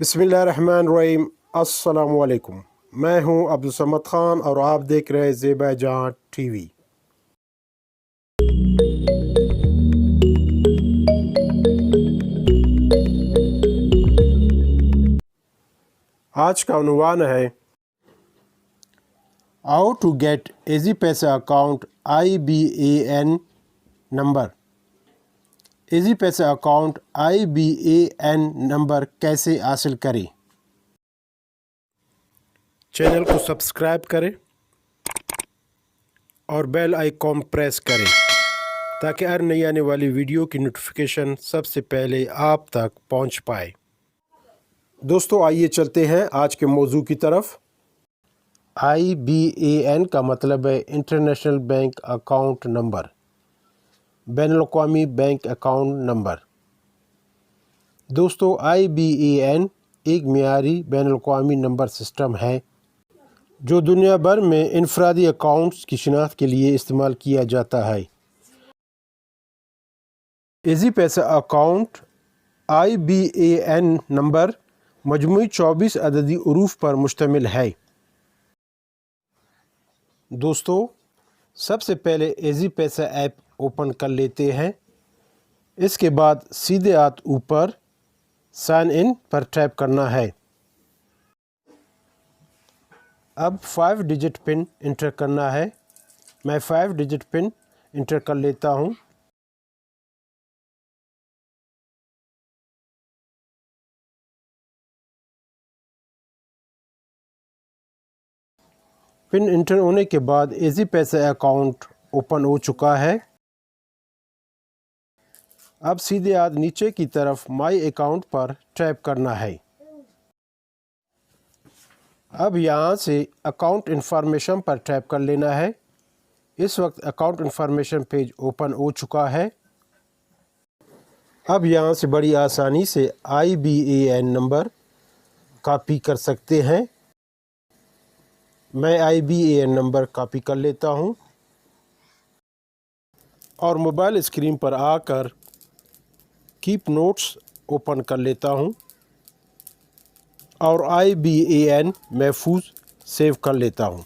बिस्मिल्लाहिर्रहमानिर्रहीम। अस्सलाम वालेकुम। मैं हूं अब्दुल समद खान और आप देख रहे हैं ज़ेबा जहां टीवी। आज का उन्वान है हाउ टू गेट ईजी पैसा अकाउंट IBAN नंबर। ईजी पैसा अकाउंट IBAN नंबर कैसे हासिल करें। चैनल को सब्सक्राइब करें और बेल आइकॉन प्रेस करें ताकि हर नई आने वाली वीडियो की नोटिफिकेशन सबसे पहले आप तक पहुंच पाए। दोस्तों आइए चलते हैं आज के मौजू की तरफ। IBAN का मतलब है इंटरनेशनल बैंक अकाउंट नंबर, बैनुल-अक़वामी बैंक अकाउंट नंबर। दोस्तों IBAN एक मियारी बैनुल-अक़वामी नंबर सिस्टम है जो दुनिया भर में इनफरादी अकाउंट्स की शिनाख्त के लिए इस्तेमाल किया जाता है। ईजी पैसा अकाउंट IBAN नंबर मजमूई 24 अददी उरूफ पर मुश्तमिल है। दोस्तों सबसे पहले ईजी पैसा ऐप ओपन कर लेते हैं। इसके बाद सीधे हाथ ऊपर साइन इन पर टैप करना है। अब 5 डिजिट पिन इंटर करना है। मैं 5 डिजिट पिन इंटर कर लेता हूं। पिन इंटर होने के बाद ईजी पैसा अकाउंट ओपन हो चुका है। अब सीधे हाथ नीचे की तरफ माई अकाउंट पर टैप करना है। अब यहाँ से अकाउंट इन्फॉर्मेशन पर टैप कर लेना है। इस वक्त अकाउंट इन्फॉर्मेशन पेज ओपन हो चुका है। अब यहाँ से बड़ी आसानी से IBAN नंबर कॉपी कर सकते हैं। मैं IBAN नंबर कॉपी कर लेता हूँ और मोबाइल स्क्रीन पर आकर कीप नोट्स ओपन कर लेता हूँ और IBAN महफूज सेव कर लेता हूँ।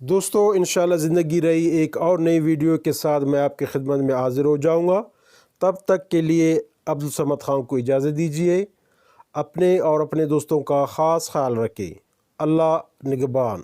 दोस्तों इंशाल्लाह ज़िंदगी रही एक और नई वीडियो के साथ मैं आपकी खिदमत में हाज़िर हो जाऊँगा। तब तक के लिए अब्दुल समद खान को इजाज़त दीजिए। अपने और अपने दोस्तों का ख़ास ख्याल रखें। अल्लाह निगहबान।